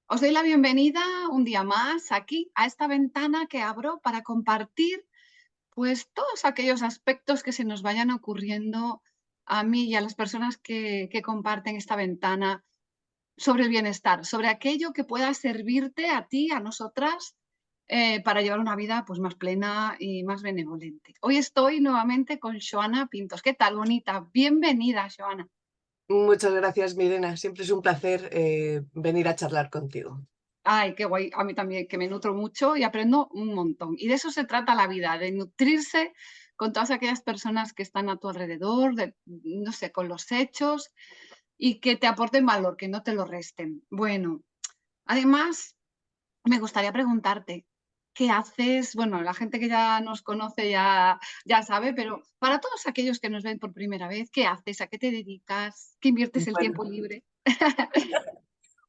Os doy la bienvenida un día más aquí a esta ventana que abro para compartir pues todos aquellos aspectos que se nos vayan ocurriendo a mí y a las personas que comparten esta ventana sobre el bienestar, sobre aquello que pueda servirte a ti, a nosotras, para llevar una vida pues más plena y más benevolente. Hoy estoy nuevamente con Joana Pintos. ¿Qué tal, bonita? Bienvenida, Joana. Muchas gracias, Mirena. Siempre es un placer venir a charlar contigo. Ay, qué guay. A mí también, que me nutro mucho y aprendo un montón. Y de eso se trata la vida, de nutrirse con todas aquellas personas que están a tu alrededor, no sé, con los hechos y que te aporten valor, que no te lo resten. Bueno, además, me gustaría preguntarte, ¿qué haces? Bueno, la gente que ya nos conoce ya sabe, pero para todos aquellos que nos ven por primera vez, ¿qué haces? ¿A qué te dedicas? ¿Qué inviertes el Bueno, tiempo libre?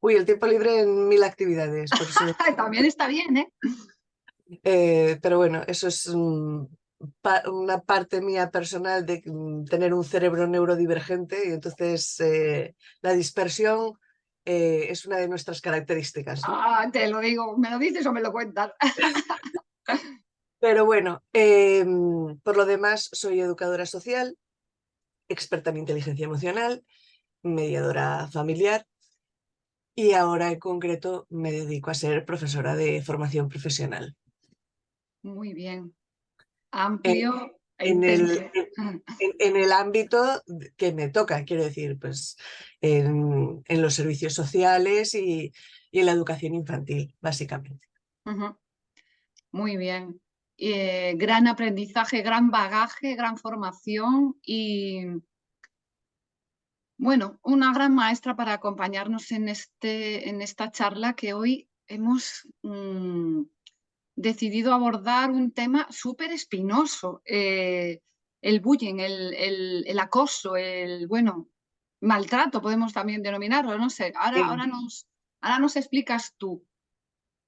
uy, el tiempo libre en mil actividades, por eso. También está bien, ¿eh? Pero bueno, eso es una parte mía personal de tener un cerebro neurodivergente y entonces la dispersión es una de nuestras características, ¿no? Ah, te lo digo, ¿me lo dices o me lo cuentas? Pero bueno, por lo demás soy educadora social, experta en inteligencia emocional, mediadora familiar. Y ahora en concreto me dedico a ser profesora de formación profesional. Muy bien, En, amplio e en intenso. el, en el ámbito que me toca, quiero decir, pues en los servicios sociales y en la educación infantil, básicamente. Ujú, muy bien. Gran aprendizaje, gran bagaje, gran formación y, bueno, una gran maestra para acompañarnos en esta charla que hoy hemos decidido abordar un tema súper espinoso, el bullying, el acoso, bueno, maltrato podemos también denominarlo, no sé. Sí. Ahora nos explicas tú,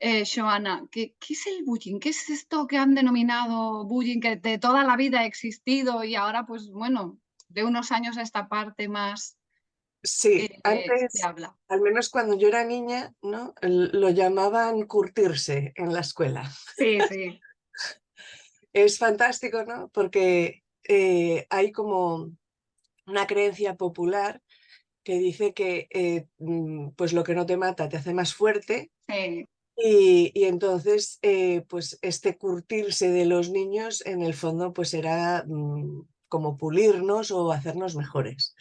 Joana, ¿qué es el bullying? ¿Qué es esto que han denominado bullying, que de toda la vida ha existido y ahora, pues bueno, de unos años a esta parte más Sí, se antes, habla? al menos cuando yo era niña, ¿no? Lo llamaban curtirse en la escuela. Sí, sí. Es fantástico, ¿no? Porque hay como una creencia popular que dice que pues lo que no te mata te hace más fuerte Sí. y entonces pues este curtirse de los niños en el fondo pues era como pulirnos o hacernos mejores.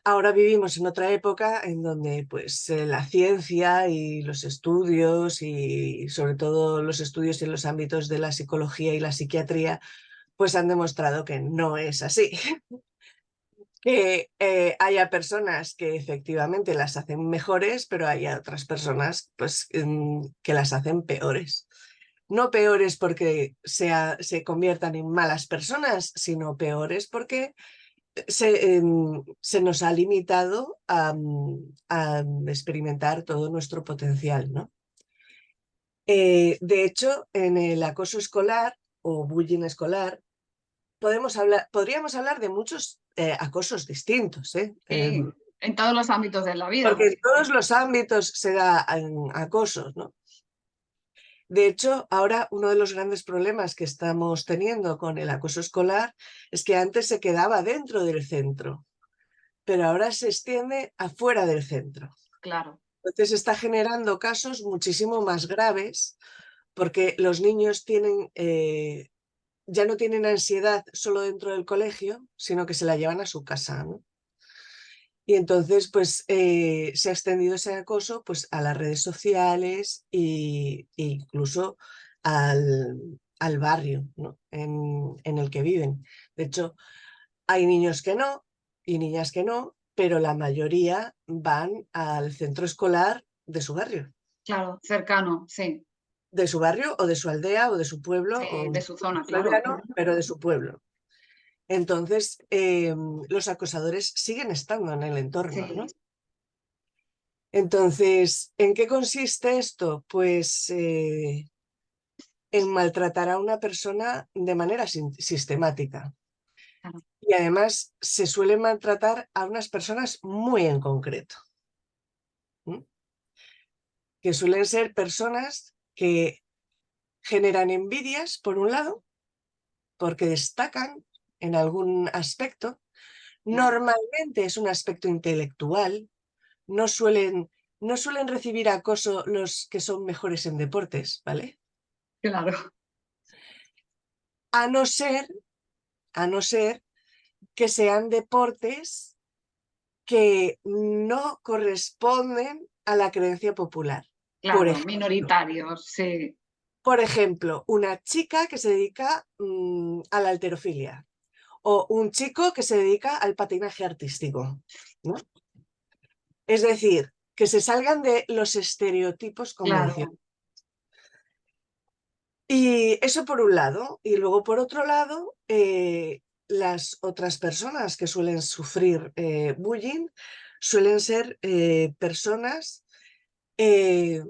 Ahora vivimos en otra época en donde pues la ciencia y los estudios y sobre todo los estudios en los ámbitos de la psicología y la psiquiatría pues han demostrado que no es así. Que haya personas que efectivamente las hacen mejores, pero hay otras personas pues, que las hacen peores. No peores porque se conviertan en malas personas, sino peores porque se nos ha limitado a experimentar todo nuestro potencial, ¿no? De hecho, en el acoso escolar o bullying escolar, podríamos hablar de muchos acosos distintos, ¿eh? Sí, en todos los ámbitos de la vida, Porque en todos básicamente. los ámbitos se da acoso, ¿no? De hecho, ahora uno de los grandes problemas que estamos teniendo con el acoso escolar es que antes se quedaba dentro del centro, pero ahora se extiende afuera del centro. Claro, Entonces está generando casos muchísimo más graves porque los niños ya no tienen ansiedad solo dentro del colegio, sino que se la llevan a su casa, ¿no? Y entonces, pues, se ha extendido ese acoso pues, a las redes sociales e incluso al barrio, ¿no? En el que viven. De hecho, hay niños que no y niñas que no, pero la mayoría van al centro escolar claro, cercano, sí, de su barrio o de su aldea o de su pueblo, sí, o de su zona, su claro. aldea no, pero de su pueblo. Entonces, los acosadores siguen estando en el entorno, ¿no? Sí, Entonces, ¿en qué consiste esto? Pues en maltratar a una persona de manera sistemática. claro. Y además se suele maltratar a unas personas muy en concreto. que suelen ser personas que generan envidias, por un lado, porque destacan en algún aspecto. Claro, Normalmente es un aspecto intelectual. No suelen, no suelen recibir acoso los que son mejores en deportes, ¿vale? claro, A no ser, a no ser que sean deportes que no corresponden a la creencia popular. Por claro, ejemplo, minoritarios, sí. una chica que se dedica a la halterofilia o un chico que se dedica al patinaje artístico, ¿no? Es decir, que se salgan de los estereotipos Claro, convencionales. Y eso por un lado. Y luego por otro lado, las otras personas que suelen sufrir bullying suelen ser personas eh,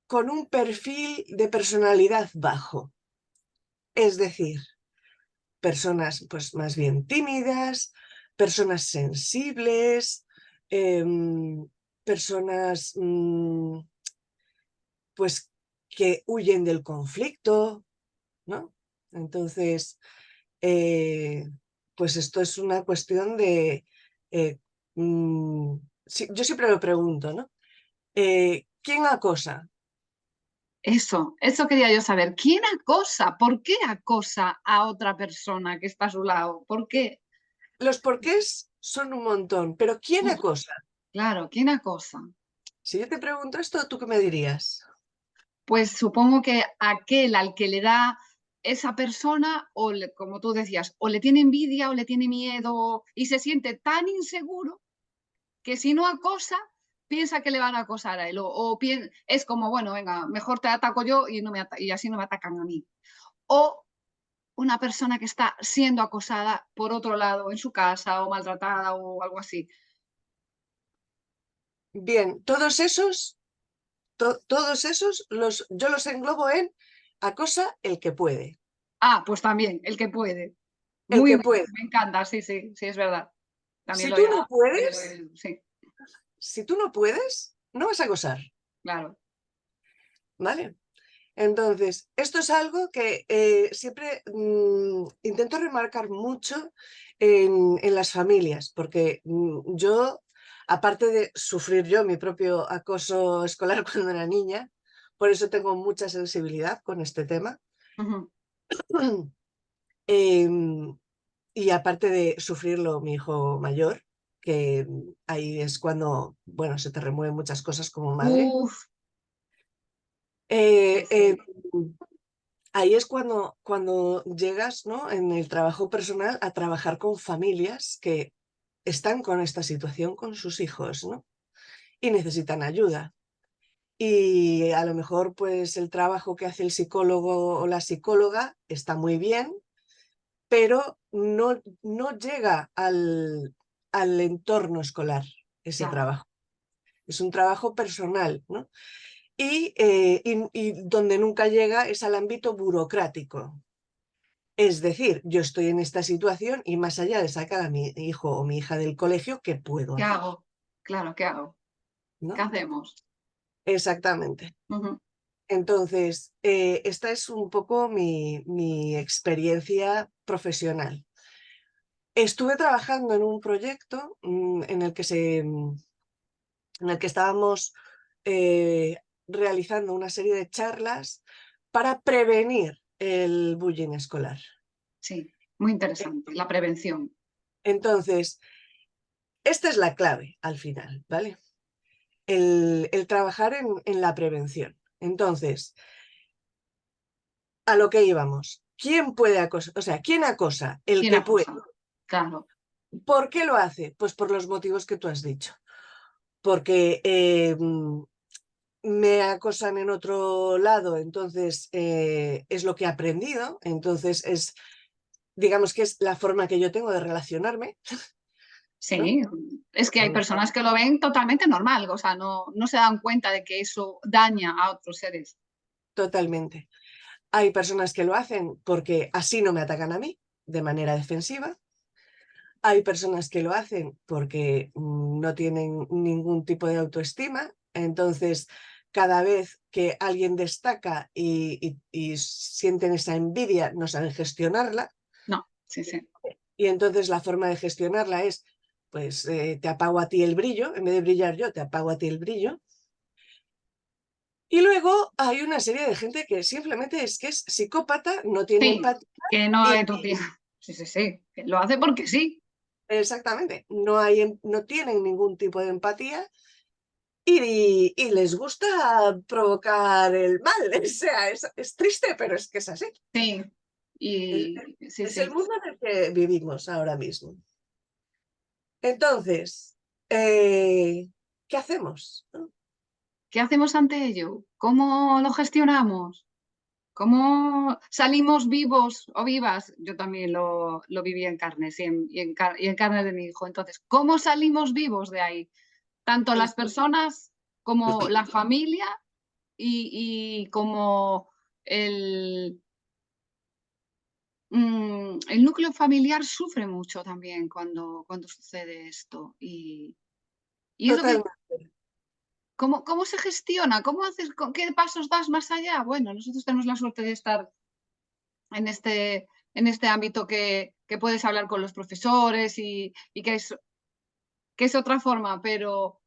con un perfil de personalidad bajo. Es decir, personas pues más bien tímidas, personas sensibles, personas pues que huyen del conflicto, ¿no? Entonces, eh, pues esto es una cuestión de... eh, yo siempre lo pregunto, ¿no? ¿Quién acosa? eso quería yo saber. ¿Quién acosa? ¿Por qué acosa a otra persona que está a su lado? ¿Por qué? Los porqués son un montón, pero ¿quién Uf, acosa? claro, ¿quién acosa? Si yo te pregunto esto, ¿tú qué me dirías? Pues supongo que aquel al que le da esa persona, como tú decías, o le tiene envidia o le tiene miedo y se siente tan inseguro que si no acosa, piensa que le van a acosar a él. Es como, bueno, venga, mejor te ataco yo y, y así no me atacan a mí. O una persona que está siendo acosada por otro lado en su casa o maltratada o algo así. Bien, todos esos yo los englobo en acosa el que puede. Ah, pues también, el que puede. El Muy que bien, puede. me encanta, sí, sí, sí, es verdad. También Si lo tú había, no también lo puedes, había, sí, si tú no puedes, no vas a acosar, claro. ¿vale? Entonces, esto es algo que siempre intento remarcar mucho en las familias, porque yo, aparte de sufrir yo mi propio acoso escolar cuando era niña, por eso tengo mucha sensibilidad con este tema, Ujú. em, y aparte de sufrirlo mi hijo mayor, que ahí es cuando, bueno, se te remueven muchas cosas como madre. Uf, sí, eh, sí, eh, Ahí es cuando llegas, ¿no? En el trabajo personal a trabajar con familias que están con esta situación con sus hijos, ¿no? Y necesitan ayuda. Y a lo mejor pues el trabajo que hace el psicólogo o la psicóloga está muy bien, pero no llega al entorno escolar ese claro. trabajo. Es un trabajo personal, ¿no? Y donde nunca llega es al ámbito burocrático. Es decir, yo estoy en esta situación y más allá de sacar a mi hijo o mi hija del colegio, ¿qué puedo ¿Qué hacer? hago? Claro, ¿qué hago? ¿Qué ¿No? hacemos? Exactamente. Ujú. Entonces, esta es un poco mi experiencia profesional. Estuve trabajando en un proyecto en el que estábamos realizando una serie de charlas para prevenir el bullying escolar. Sí, muy interesante. La prevención. Entonces, esta es la clave al final, ¿vale? El trabajar en la prevención. Entonces, a lo que íbamos. ¿Quién puede acosar? O sea, ¿quién acosa? El ¿Quién que puede. acosa? Claro, ¿Por qué lo hace? Pues por los motivos que tú has dicho. Porque me acosan en otro lado, entonces es lo que he aprendido, entonces digamos que es la forma que yo tengo de relacionarme, ¿no? sí. Es que hay personas que lo ven totalmente normal, o sea, no se dan cuenta de que eso daña a otros seres. Totalmente. Hay personas que lo hacen porque así no me atacan a mí de manera defensiva. Hay personas que lo hacen porque no tienen ningún tipo de autoestima, Entonces, cada vez que alguien destaca y sienten esa envidia, no saben gestionarla. No, sí, sí. Y entonces la forma de gestionarla es, pues te apago a ti el brillo, en vez de brillar yo, te apago a ti el brillo. Y luego hay una serie de gente que simplemente es que es psicópata, no tiene Sí, empatía. que no hay tu tía. Sí, sí, sí. Que lo hace porque sí. Exactamente, no tienen ningún tipo de empatía y les gusta provocar el mal. O sea, es triste, pero es que es así. Sí. Es, Y sí, es el sí. mundo en el que vivimos ahora mismo. Entonces, ¿qué hacemos? ¿No? ¿Qué hacemos ante ello? ¿Cómo lo gestionamos? ¿Cómo salimos vivos o vivas? Yo también lo viví en carnes y en carnes de mi hijo. Entonces, ¿cómo salimos vivos de ahí? Tanto las personas como la familia y como el, el núcleo familiar sufre mucho también cuando sucede esto. Y es lo que, Totalmente. ¿cómo se gestiona? ¿Cómo haces? ¿Qué pasos das más allá? Bueno, nosotros tenemos la suerte de estar en este ámbito que puedes hablar con los profesores y que es otra forma, pero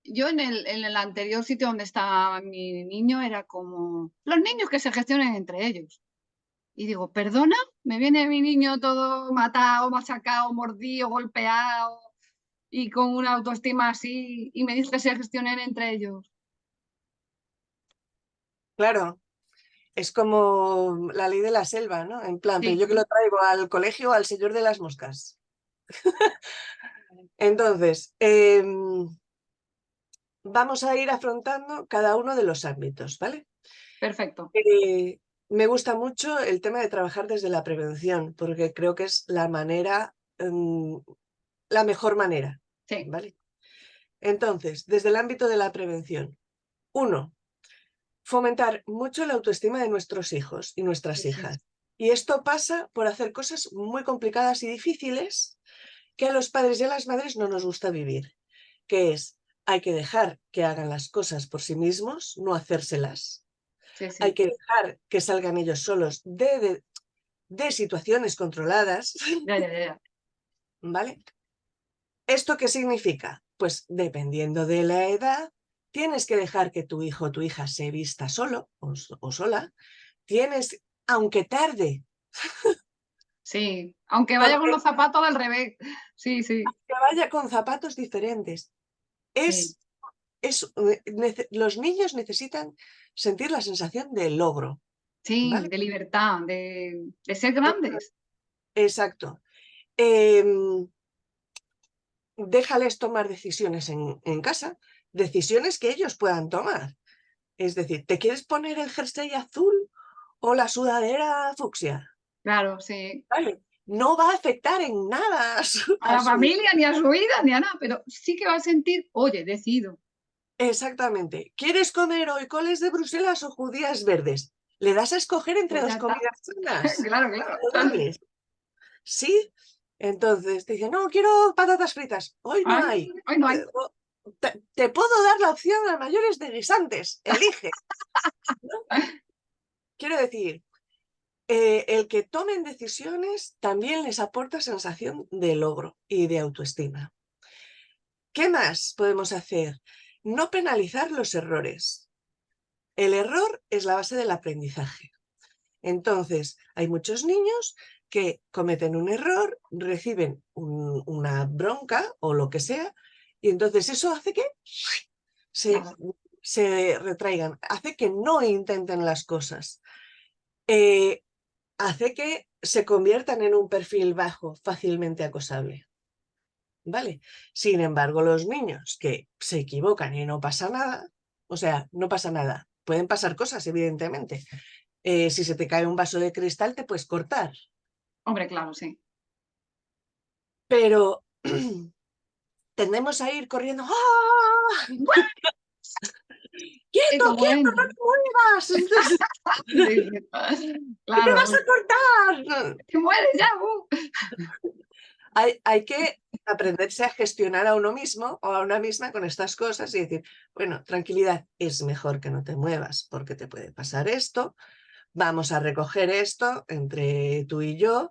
yo en el anterior sitio donde estaba mi niño era como los niños que se gestionen entre ellos. Y digo, perdona, me viene mi niño todo matado, machacado, mordido, golpeado y con una autoestima así y me dice que se gestionen entre ellos. Claro, es como la ley de la selva, ¿no? En plan, pero Sí, yo que lo traigo al colegio al señor de las moscas. Entonces, vamos a ir afrontando cada uno de los ámbitos, ¿vale? perfecto. Me gusta mucho el tema de trabajar desde la prevención, porque creo que es la manera, la mejor manera, Sí, ¿vale? Entonces, desde el ámbito de la prevención, uno, fomentar mucho la autoestima de nuestros hijos y nuestras sí, sí. hijas. Y esto pasa por hacer cosas muy complicadas y difíciles que a los padres y a las madres no nos gusta vivir, que es, hay que dejar que hagan las cosas por sí mismos, no hacérselas. Sí, Hay sí. que dejar que salgan ellos solos de situaciones controladas, Ya, ya, ya. ¿vale? ¿Esto qué significa? Pues dependiendo de la edad, tienes que dejar que tu hijo o tu hija se vista solo o sola. Tienes, aunque tarde, Sí, aunque vaya con porque los zapatos al revés. Sí, sí, que vaya con zapatos diferentes. sí, Los niños necesitan sentir la sensación de logro, sí, ¿vale? de libertad, de ser grandes. Exacto. Em, Déjales tomar decisiones en casa, decisiones que ellos puedan tomar. Es decir, ¿te quieres poner el jersey azul o la sudadera fucsia? Claro, sí. ¿Vale? No va a afectar en nada A a la su vida. familia, ni a su vida, ni a nada, pero sí que va a sentir, oye, decido. Exactamente. ¿Quieres comer hoy coles de Bruselas o judías verdes? ¿Le das a escoger entre Pues ya dos está. comidas sanas? Claro, claro. Saludables. ¿Sí? Entonces te dicen, no, quiero patatas fritas. Hoy no Ay, hay. hoy no hay. Te puedo dar la opción a mayores de guisantes. Elige. ¿No? Quiero decir, el que tomen decisiones también les aporta sensación de logro y de autoestima. ¿Qué más podemos hacer? No penalizar los errores. El error es la base del aprendizaje. Entonces, hay muchos niños que cometen un error, reciben una bronca o lo que sea, y entonces eso hace que se, Claro. se retraigan, hace que no intenten las cosas. Eh, Hace que se conviertan en un perfil bajo, fácilmente acosable. ¿Vale? Sin embargo, los niños que se equivocan y no pasa nada, o sea, no pasa nada. Pueden pasar cosas, evidentemente. Si se te cae un vaso de cristal, te puedes cortar. Hombre, claro, sí. Pero tendemos a ir corriendo. ¡Ah! Y ¡Quieto, como quieto, no entra. te muevas! Sí, sí. ¡Que te Claro, vas a cortar! te mueres ya. Hay que aprenderse a gestionar a uno mismo o a una misma con estas cosas y decir, bueno, tranquilidad, es mejor que no te muevas porque te puede pasar esto, vamos a recoger esto entre tú y yo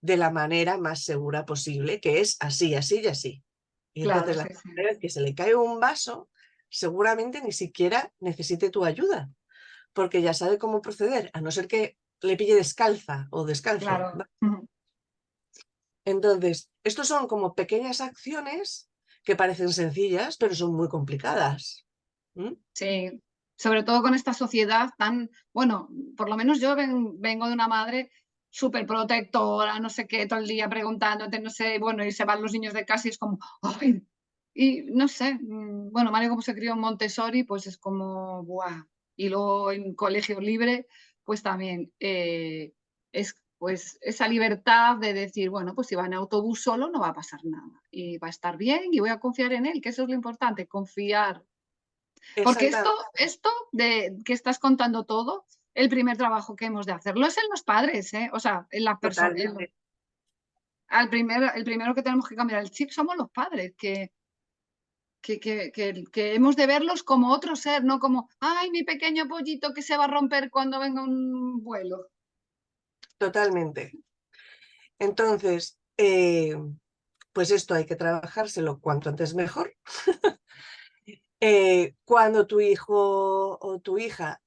de la manera más segura posible, que es así, así y así. Y Claro, entonces la sí, sí. primera vez que se le cae un vaso, seguramente ni siquiera necesite tu ayuda, porque ya sabe cómo proceder, a no ser que le pille descalza o descalzo. Claro. Ujú. Entonces, estos son como pequeñas acciones que parecen sencillas, pero son muy complicadas. ¿Mm? Sí, sobre todo con esta sociedad tan, bueno, por lo menos yo vengo de una madre súper protectora, no sé qué, todo el día preguntándote, no sé, bueno, y se van los niños de casa y es como, ay, y no sé, bueno, Mario como se crió en Montessori, pues es como, buah, y luego en colegio libre, pues también es pues esa libertad de decir, bueno, pues si va en autobús solo no va a pasar nada y va a estar bien y voy a confiar en él, que eso es lo importante, confiar porque Exactamente, esto de que estás contando todo, el primer trabajo que hemos de hacerlo es en los padres, ¿eh? O sea, en las personas, totalmente. el primero que tenemos que cambiar el chip somos los padres, que hemos de verlos como otro ser, no como, ay, mi pequeño pollito que se va a romper cuando venga un vuelo. Totalmente. Entonces, pues esto hay que trabajárselo cuanto antes mejor. Cuando tu hijo o tu hija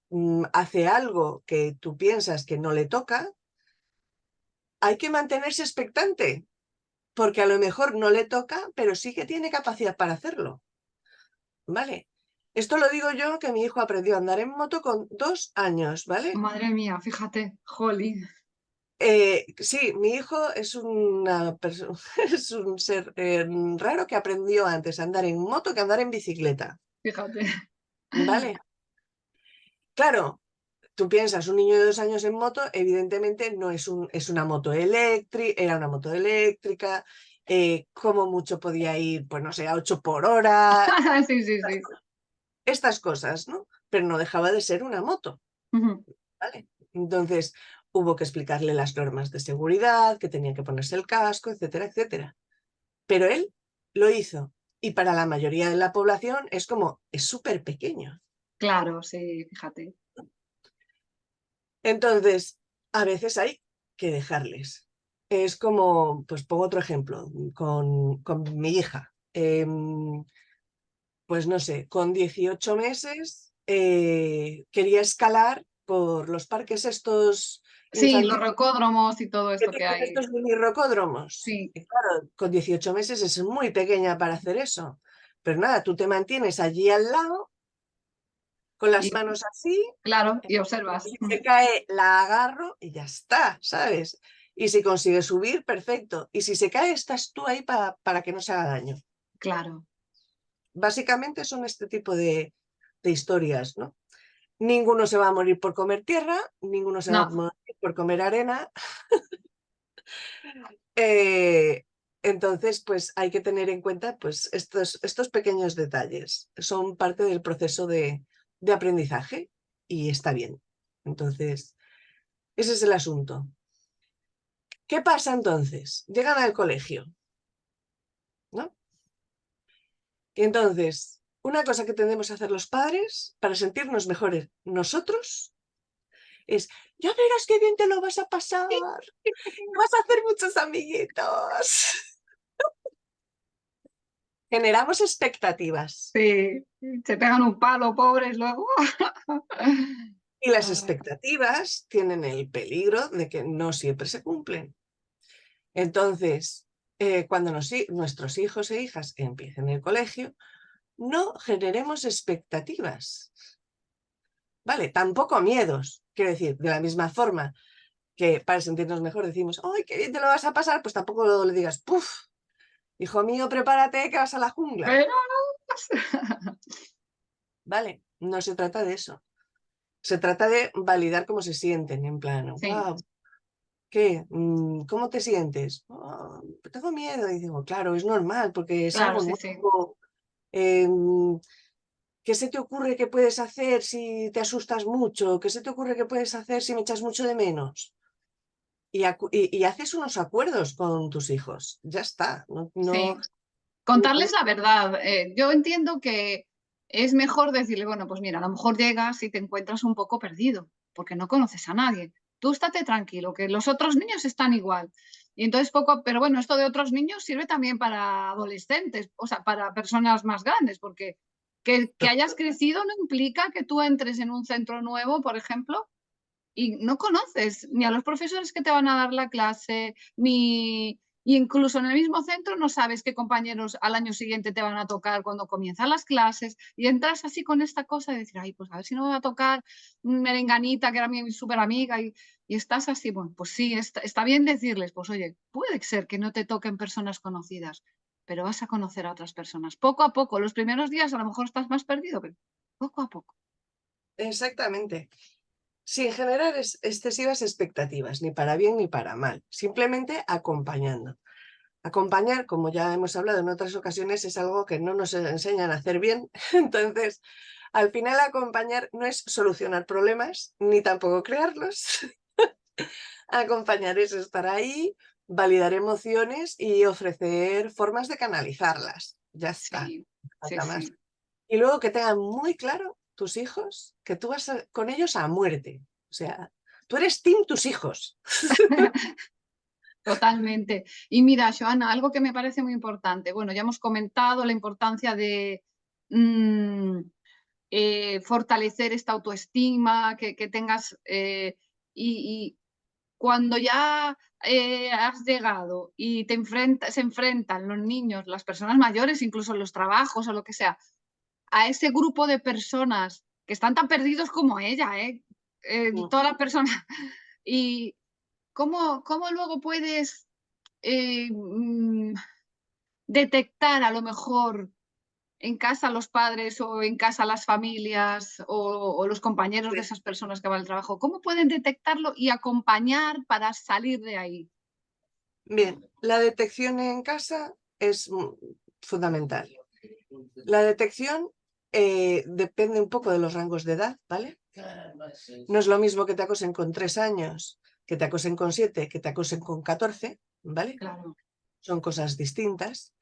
hace algo que tú piensas que no le toca, hay que mantenerse expectante, porque a lo mejor no le toca, pero sí que tiene capacidad para hacerlo. ¿Vale? Esto lo digo yo, que mi hijo aprendió a andar en moto con 2 años, ¿vale? Madre mía, fíjate, jolín, Sí, mi hijo es es un ser raro que aprendió antes a andar en moto que a andar en bicicleta, fíjate. ¿vale? Claro, tú piensas, un niño de 2 años en moto, evidentemente no es es una moto eléctrica, era una moto eléctrica, como mucho podía ir, pues no sé, a 8 por hora, Sí, sí, sí. estas cosas, ¿no? Pero no dejaba de ser una moto, Ujú. ¿vale? Entonces hubo que explicarle las normas de seguridad, que tenía que ponerse el casco, etcétera, etcétera. Pero él lo hizo. Y para la mayoría de la población es como, es súper pequeño. Claro, sí, fíjate. Entonces, a veces hay que dejarles. Es como, pues pongo otro ejemplo, con mi hija. Pues no sé, con 18 meses quería escalar por los parques estos Sí, los infantiles, rocódromos y todo que esto que tienen hay. estos mini rocódromos. Sí, Y claro, con 18 meses es muy pequeña para hacer eso. Pero nada, tú te mantienes allí al lado, con las y manos así, claro, y observas. y se cae, la agarro y ya está, ¿sabes? Y si consigue subir, perfecto. Y si se cae, estás tú ahí para que no se haga daño. Claro. Básicamente son este tipo de historias, ¿no? Ninguno se va a morir por comer tierra, ninguno se va a No, morir por comer arena. Eh, entonces, pues hay que tener en cuenta pues, estos pequeños detalles. Son parte del proceso de aprendizaje y está bien. Entonces, ese es el asunto. ¿Qué pasa entonces? Llegan al colegio, ¿no? Y entonces, una cosa que tendemos a hacer los padres para sentirnos mejores nosotros es, ya verás qué bien te lo vas a pasar, vas a hacer muchos amiguitos. Generamos expectativas sí, se pegan un palo, pobres, luego. y las Ay, expectativas tienen el peligro de que no siempre se cumplen. Entonces, cuando nuestros hijos e hijas empiecen el colegio, no generemos expectativas, ¿vale? Tampoco miedos. Quiero decir, de la misma forma que para sentirnos mejor decimos, ¡ay, qué bien te lo vas a pasar! Pues tampoco le digas, ¡puf! Hijo mío, prepárate que vas a la jungla, pero ¿vale? No se trata de eso. Se trata de validar cómo se sienten, en plan, sí, wow, ¿qué? ¿Cómo te sientes? "Oh, tengo miedo". Y digo, claro, es normal porque es claro, algo sí, sí, nuevo. ¿Qué se te ocurre que puedes hacer si te asustas mucho? ¿Qué se te ocurre que puedes hacer si me echas mucho de menos? y haces unos acuerdos con tus hijos. Ya está. Sí, contarles la verdad. Yo entiendo que es mejor decirle, bueno, pues mira, a lo mejor llegas y te encuentras un poco perdido, porque no conoces a nadie. Tú estate tranquilo, que los otros niños están igual. Y entonces pero bueno, esto de otros niños sirve también para adolescentes, o sea, para personas más grandes, porque que hayas crecido no implica que tú entres en un centro nuevo, por ejemplo, y no conoces ni a los profesores que te van a dar la clase, ni y incluso en el mismo centro no sabes qué compañeros al año siguiente te van a tocar cuando comienzan las clases y entras así con esta cosa de decir, ay, pues a ver si no me va a tocar Merenganita, que era mi súper amiga, y estás así, bueno, pues sí, está bien decirles, pues oye, puede ser que no te toquen personas conocidas, pero vas a conocer a otras personas. Poco a poco, los primeros días a lo mejor estás más perdido, pero poco a poco. Exactamente. Sin generar excesivas expectativas, ni para bien ni para mal, simplemente acompañando. Acompañar, como ya hemos hablado en otras ocasiones, es algo que no nos enseñan a hacer bien. Entonces, al final acompañar no es solucionar problemas, ni tampoco crearlos. Acompañar es estar ahí, validar emociones y ofrecer formas de canalizarlas. Ya está, Sí, no sí, falta más. sí. Y luego que tengan muy claro tus hijos que tú vas con ellos a muerte. O sea, tú eres team tus hijos. Totalmente. Y mira, Joana, algo que me parece muy importante. Bueno, ya hemos comentado la importancia de mm, fortalecer esta autoestima, que tengas y cuando ya has llegado y se enfrentan los niños, las personas mayores, incluso en los trabajos o lo que sea, a ese grupo de personas que están tan perdidos como ella, Mm. todas las personas. Y cómo luego puedes eh, mm, detectar a lo mejor en casa los padres o en casa las familias o los compañeros de esas personas que van al trabajo, ¿cómo pueden detectarlo y acompañar para salir de ahí? Bien, la detección en casa es fundamental. La detección depende un poco de los rangos de edad, ¿vale? No es lo mismo que te acosen con 3 años, que te acosen con 7, que te acosen con 14, ¿vale? Claro, Son cosas distintas.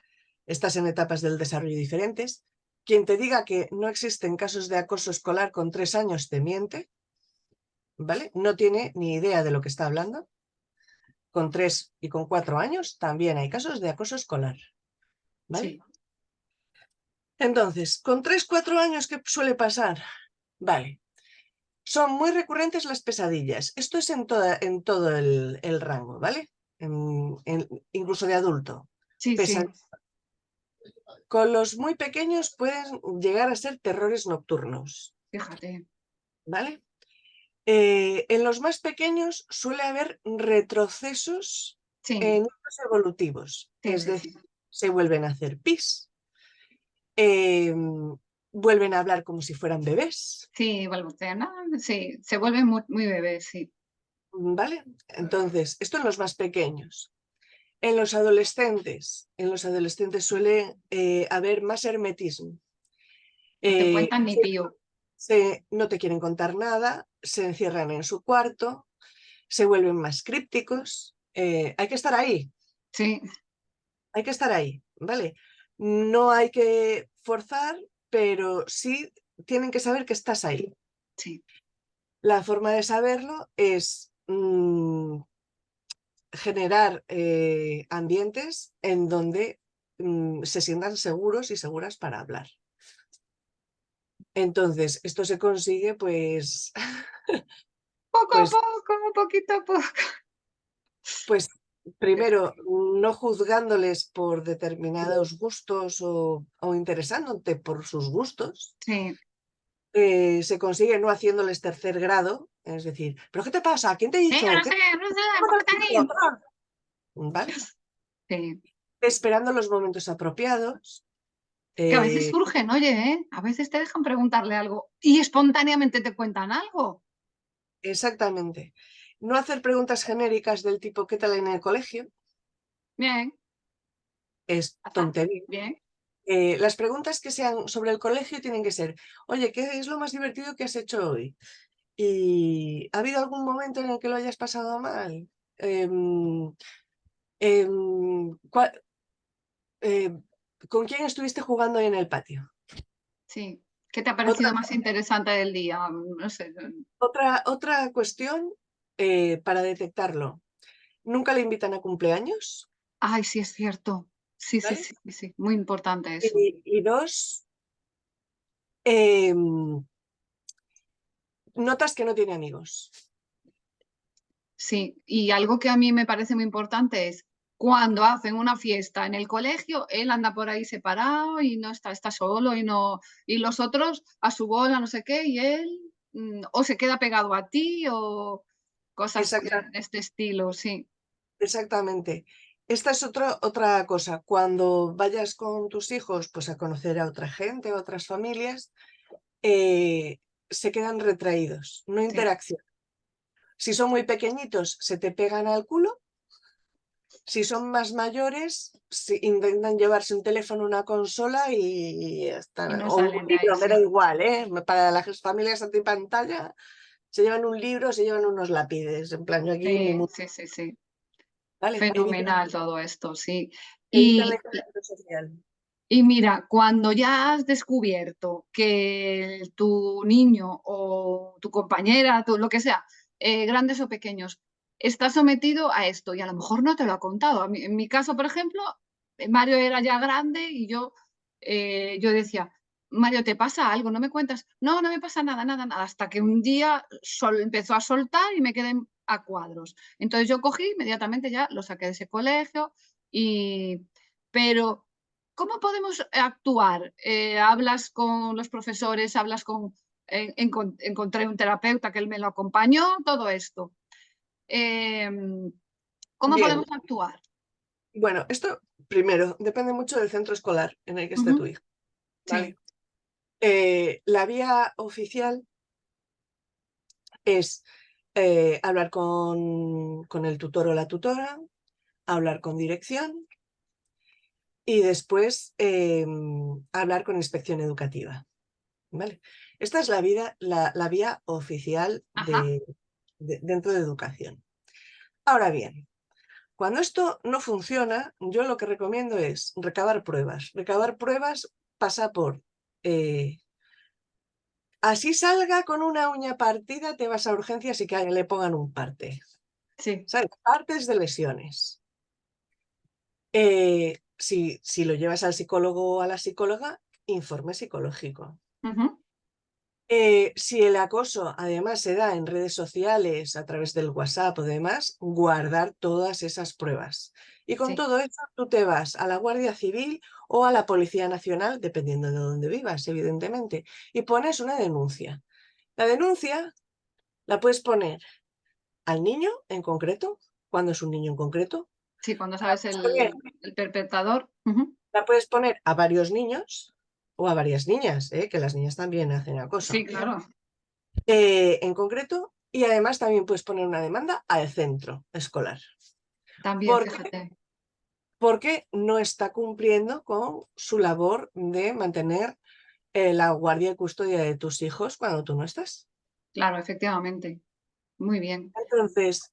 Estás en etapas del desarrollo diferentes. Quien te diga que no existen casos de acoso escolar con 3 años te miente, ¿vale? No tiene ni idea de lo que está hablando. Con 3 y con 4 años también hay casos de acoso escolar, ¿vale? sí. Entonces, con 3 4 años, ¿qué suele pasar? Vale, son muy recurrentes las pesadillas. Esto es en todo el rango, ¿vale? Incluso de adulto. Sí, sí, Con los muy pequeños pueden llegar a ser terrores nocturnos, fíjate. ¿vale? En los más pequeños suele haber retrocesos Sí, en hitos evolutivos, sí, es sí, decir, sí. se vuelven a hacer pis, vuelven a hablar como si fueran bebés, Sí, balbucean, sí, se vuelven muy, muy bebés, sí. ¿vale? Entonces, esto en los más pequeños. En los adolescentes suele haber más hermetismo. No te Eh, cuentan ni pío. no te quieren contar nada, se encierran en su cuarto, se vuelven más crípticos. Hay que estar ahí, Sí, hay que estar ahí, ¿vale? No hay que forzar, pero sí tienen que saber que estás ahí. sí. La forma de saberlo es generar ambientes en donde se sientan seguros y seguras para hablar. Entonces, esto se consigue, pues, Poco a pues, poco, poquito a poco. pues, primero, no juzgándoles por determinados gustos o interesándote por sus gustos, Sí, se consigue no haciéndoles tercer grado, es decir, ¿pero qué te pasa? ¿Quién te ha dicho? no sé, no sé, ¿Cómo ¿por te qué has te dicho? ríes? ¿Vale? Sí, Esperando los momentos apropiados. que a veces eh, surgen, oye, a veces te dejan preguntarle algo y espontáneamente te cuentan algo. Exactamente. No hacer preguntas genéricas del tipo ¿qué tal en el colegio? Bien, Es ya está, tontería. bien. Las preguntas que sean sobre el colegio tienen que ser, oye, ¿qué es lo más divertido que has hecho hoy? ¿Y ha habido algún momento en el que lo hayas pasado mal? ¿Con quién estuviste jugando hoy en el patio? Sí. ¿Qué te ha Otra, parecido más interesante del día? No sé. otra cuestión para detectarlo. Nunca le invitan a cumpleaños, Ay, sí, es cierto. Sí, sí, ¿vale? sí, sí, sí. Muy importante eso. Y dos, em, notas que no tiene amigos. Sí, y algo que a mí me parece muy importante es cuando hacen una fiesta en el colegio, él anda por ahí separado y no está solo y no, y los otros a su bola, no sé qué, y él o se queda pegado a ti o cosas Exacta- de este estilo, sí, Exactamente. Esta es otra cosa. Cuando vayas con tus hijos pues, a conocer a otra gente, a otras familias, se quedan retraídos, no sí, interacción. Si son muy pequeñitos, se te pegan al culo. Si son más mayores, intentan llevarse un teléfono, una consola y y están, no o un salen de ahí, libro, me sí. da igual, ¿eh? Para las familias antipantalla, se llevan un libro, se llevan unos lápices. En plan, yo aquí ni Sí, mucho. sí, sí, sí. ¿Vale? Fenomenal todo esto, sí. Evitan el Y, contacto social. Y mira, cuando ya has descubierto que tu niño o tu compañera, lo que sea, grandes o pequeños, está sometido a esto y a lo mejor no te lo ha contado. En mi caso, por ejemplo, Mario era ya grande y yo decía, Mario, ¿te pasa algo? ¿No me cuentas? No, no me pasa nada, nada, nada. Hasta que un día empezó a soltar y me quedé a cuadros. Entonces yo cogí inmediatamente ya, lo saqué de ese colegio y... Pero ¿cómo podemos actuar? ¿Hablas con los profesores? ¿Hablas con... encontré un terapeuta que él me lo acompañó, todo esto. Eh, ¿Cómo Bien, podemos actuar? bueno, esto primero depende mucho del centro escolar en el que esté tu Ujú, hijo, sí, ¿vale? La vía oficial es hablar con el tutor o la tutora, hablar con dirección y después hablar con inspección educativa, ¿vale? Esta es la vía oficial ajá, dentro de educación. Ahora bien, cuando esto no funciona, yo lo que recomiendo es recabar pruebas. Recabar pruebas pasa por, eh, así salga con una uña partida, te vas a urgencias y que le pongan un parte. sí, ¿Sabes? Partes de lesiones. Si lo llevas al psicólogo o a la psicóloga, informe psicológico. ujú, Si el acoso además se da en redes sociales, a través del WhatsApp o demás, guardar todas esas pruebas. Y con sí, todo eso tú te vas a la Guardia Civil o a la Policía Nacional, dependiendo de dónde vivas, evidentemente, y pones una denuncia. La denuncia la puedes poner al niño en concreto, cuando es un niño en concreto. sí, cuando La sabes puedes poner, el perpetrador. Ujú, la puedes poner a varios niños o a varias niñas, que las niñas también hacen sí, acoso. claro, En concreto, y además también puedes poner una demanda al centro escolar. también, ¿Por qué? fíjate. Porque no está cumpliendo con su labor de mantener la guardia y custodia de tus hijos cuando tú no estás. Claro, efectivamente. Muy bien. Entonces,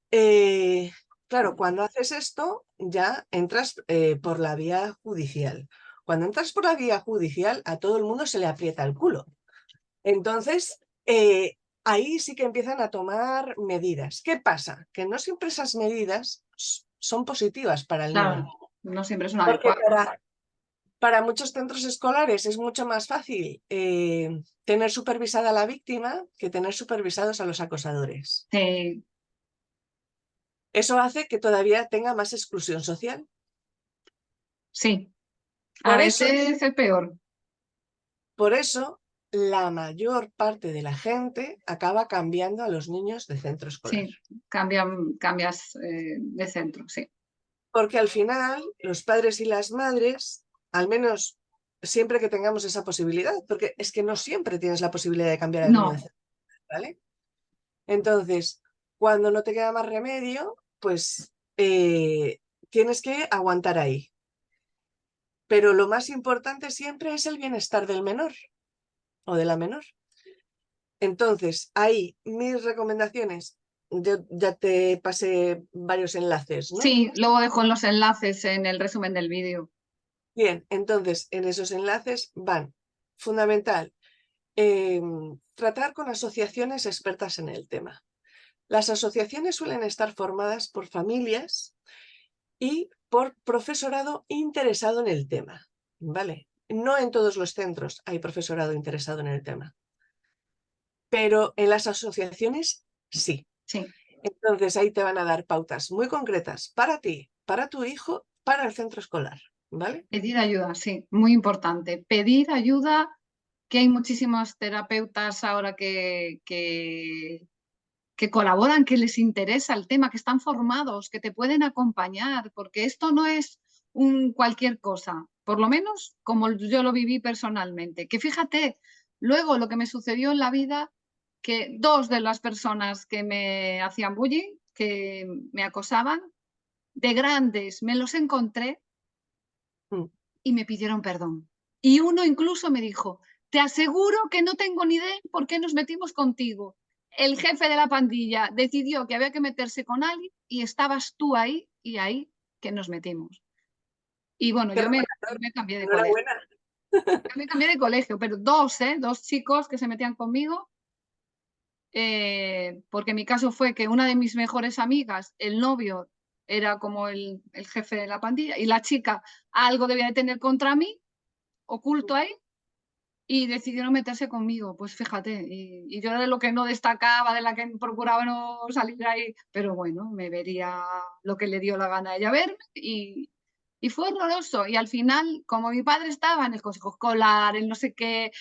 claro, cuando haces esto, ya entras por la vía judicial. Cuando entras por la vía judicial, a todo el mundo se le aprieta el culo. Entonces, ahí sí que empiezan a tomar medidas. ¿Qué pasa? Que no siempre esas medidas son positivas para el Claro, niño. no siempre son Porque adecuadas. para muchos centros escolares es mucho más fácil tener supervisada a la víctima que tener supervisados a los acosadores. Sí, Eso hace que todavía tenga más exclusión social. sí, a Por eso, veces es peor. por eso, la mayor parte de la gente acaba cambiando a los niños de centro escolar. Sí, cambias de centro, sí. Porque al final los padres y las madres, al menos siempre que tengamos esa posibilidad, porque es que no siempre tienes la posibilidad de cambiar al niño de No, centro, ¿vale? Entonces, cuando no te queda más remedio, pues tienes que aguantar ahí. Pero lo más importante siempre es el bienestar del menor o de la menor. Entonces, ahí mis recomendaciones, yo ya te pasé varios enlaces, ¿no? Sí, luego dejo los enlaces en el resumen del vídeo. Bien, entonces en esos enlaces van, fundamental, tratar con asociaciones expertas en el tema. Las asociaciones suelen estar formadas por familias y por profesorado interesado en el tema, ¿vale? No en todos los centros hay profesorado interesado en el tema, pero en las asociaciones sí. Sí. Entonces ahí te van a dar pautas muy concretas para ti, para tu hijo, para el centro escolar, ¿vale? Pedir ayuda, sí, muy importante. Pedir ayuda, que hay muchísimos terapeutas ahora que colaboran, que les interesa el tema, que están formados, que te pueden acompañar, porque esto no es un cualquier cosa, por lo menos como yo lo viví personalmente. Que fíjate, luego lo que me sucedió en la vida, que dos de las personas que me hacían bullying, que me acosaban, de grandes me los encontré Mm. y me pidieron perdón. Y uno incluso me dijo, te aseguro que no tengo ni idea por qué nos metimos contigo. El jefe de la pandilla decidió que había que meterse con alguien y estabas tú ahí y ahí que nos metimos. Y bueno, Qué yo reparador, me cambié de colegio. enhorabuena. Yo me cambié de colegio, pero dos chicos que se metían conmigo, porque mi caso fue que una de mis mejores amigas, el novio era como el jefe de la pandilla y la chica algo debía de tener contra mí, oculto ahí, y decidieron meterse conmigo, pues fíjate, y yo era de lo que no destacaba, de la que procuraba no salir de ahí, pero bueno, me vería lo que le dio la gana a ella verme y fue horroroso. Y al final, como mi padre estaba en el consejo escolar, en no sé qué,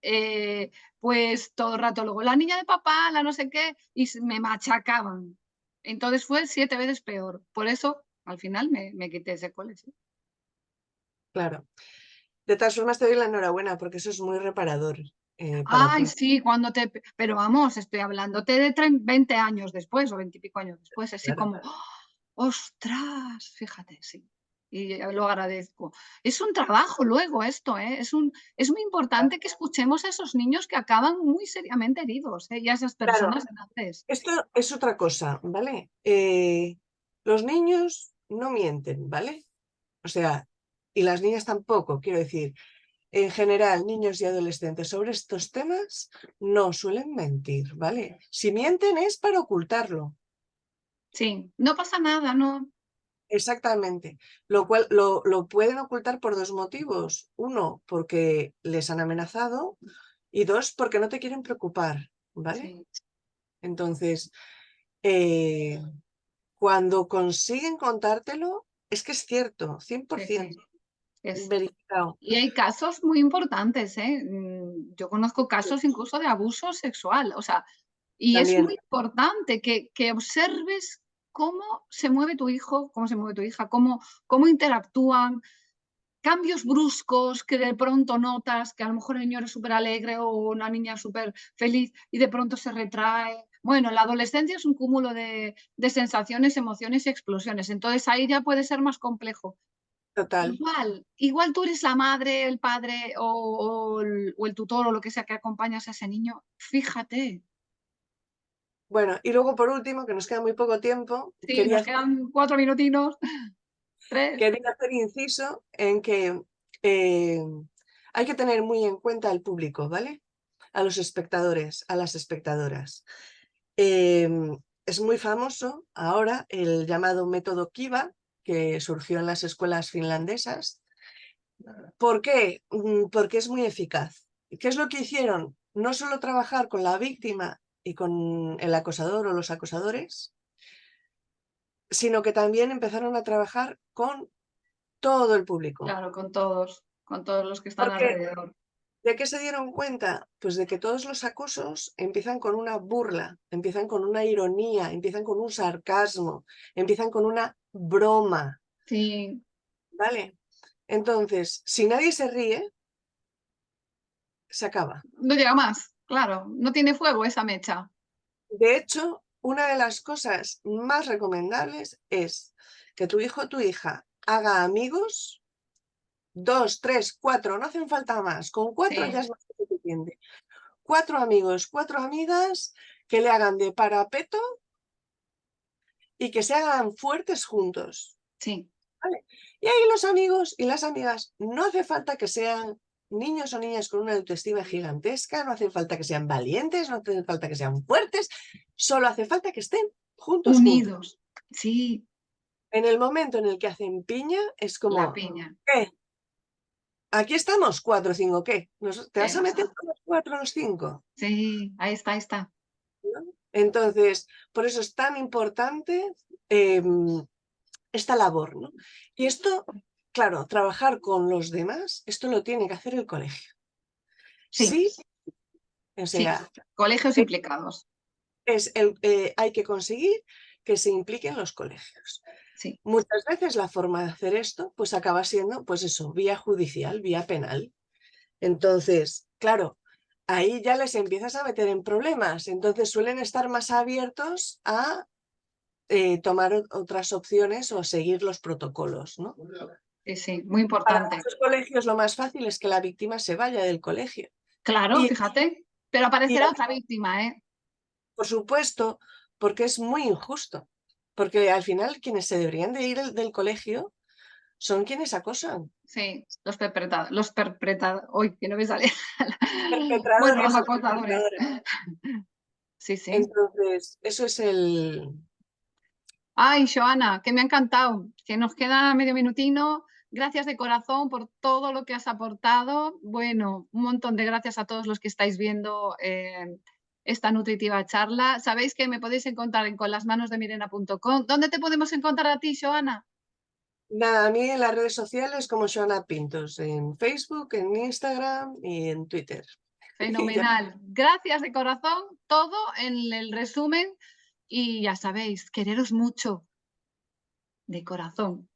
eh, pues todo el rato luego, la niña de papá, la no sé qué, y me machacaban. Entonces fue 7 veces peor. Por eso, al final, me quité ese colegio. Claro. De todas formas te doy la enhorabuena porque eso es muy reparador para Ay, ti. sí, cuando te... Pero vamos, estoy hablándote de 20 años después o 20 y pico años después, así Claro. como, ¡oh! ¡Ostras! Fíjate, sí. Y lo agradezco. Es un trabajo luego esto, ¿eh? Es muy importante que escuchemos a esos niños que acaban muy seriamente heridos, ¿eh? Y a esas Claro, personas grandes. esto es otra cosa, ¿vale? Los niños no mienten, ¿vale? O sea, y las niñas tampoco, quiero decir, en general, niños y adolescentes sobre estos temas no suelen mentir, ¿vale? Si mienten es para ocultarlo, Sí, no pasa nada, ¿no? exactamente. Lo cual lo pueden ocultar por dos motivos. Uno, porque les han amenazado y dos, porque no te quieren preocupar, ¿vale? Sí, Entonces, eh, cuando consiguen contártelo, es que es cierto, sí, sí. 100% Es, verificado. y hay casos muy importantes, ¿eh? Yo conozco casos incluso de abuso sexual, o sea, y es También, muy importante que observes cómo se mueve tu hijo, cómo se mueve tu hija, cómo interactúan, cambios bruscos que de pronto notas que a lo mejor el niño es súper alegre o una niña súper feliz y de pronto se retrae. Bueno, la adolescencia es un cúmulo de sensaciones, emociones y explosiones, entonces ahí ya puede ser más complejo. total. Igual tú eres la madre, el padre o el tutor o lo que sea que acompañas a ese niño, fíjate. Bueno, y luego por último, que nos queda muy poco tiempo, Sí, nos quedan 4 minutinos, 3. quería hacer inciso en que eh, hay que tener muy en cuenta al público, ¿vale? A los espectadores, a las espectadoras. Eh, es muy famoso ahora el llamado método Kiva, que surgió en las escuelas finlandesas. ¿Por qué? Porque es muy eficaz. ¿Qué es lo que hicieron? No solo trabajar con la víctima y con el acosador o los acosadores, sino que también empezaron a trabajar con todo el público. Claro, con todos los que están Porque alrededor. ¿de qué se dieron cuenta? Pues de que todos los acosos empiezan con una burla, empiezan con una ironía, empiezan con un sarcasmo, empiezan con una broma, Sí, ¿vale? Entonces, si nadie se ríe, se acaba. no llega más, claro, no tiene fuego esa mecha. De hecho, una de las cosas más recomendables es que tu hijo o tu hija haga amigos, 2, 3, 4, no hacen falta más, con 4 Sí, ya es más que suficiente. 4 amigos, 4 amigas que le hagan de parapeto y que se hagan fuertes juntos. Sí. ¿Vale? Y ahí los amigos y las amigas no hace falta que sean niños o niñas con una autoestima gigantesca, no hace falta que sean valientes, no hace falta que sean fuertes, solo hace falta que estén juntos. Unidos. Sí, En el momento en el que hacen piña es la como, piña. ¿qué? Aquí estamos, 4 o 5, ¿qué? ¿Te vas a meter Exacto. con los 4 o los 5? Sí, ahí está, ahí está. Entonces, por eso es tan importante esta labor, ¿no? Y esto, claro, trabajar con los demás, esto lo tiene que hacer el colegio. Sí, Sí, o sí. sea, Colegios implicados. hay que conseguir que se impliquen los colegios. Sí, Muchas veces la forma de hacer esto, pues acaba siendo, pues eso, vía judicial, vía penal. Entonces, claro, ahí ya les empiezas a meter en problemas. Entonces suelen estar más abiertos a tomar otras opciones o seguir los protocolos, ¿no? sí, sí, muy Para importante. muchos colegios lo más fácil es que la víctima se vaya del colegio. Claro, Y, fíjate. Pero y aparecerá otra víctima, ¿eh? por supuesto, porque es muy injusto. Porque al final quienes se deberían de ir del colegio son quienes acosan. Sí, los perpretadores, uy, que no me sale. Bueno, los Perpetradores o acosadores. perpetradoras. Sí, sí. Entonces, eso es el... Ay, Joana, que me ha encantado, que nos queda medio minutino. Gracias de corazón por todo lo que has aportado. Bueno, un montón de gracias a todos los que estáis viendo esta nutritiva charla. Sabéis que me podéis encontrar en conlasmanosdemirena.com. ¿Dónde te podemos encontrar a ti, Joana? Nada, a mí en las redes sociales como Joana Pintos, en Facebook, en Instagram y en Twitter. Y ya. Fenomenal. Gracias de corazón. Todo en el resumen. Y ya sabéis, quereros mucho de corazón.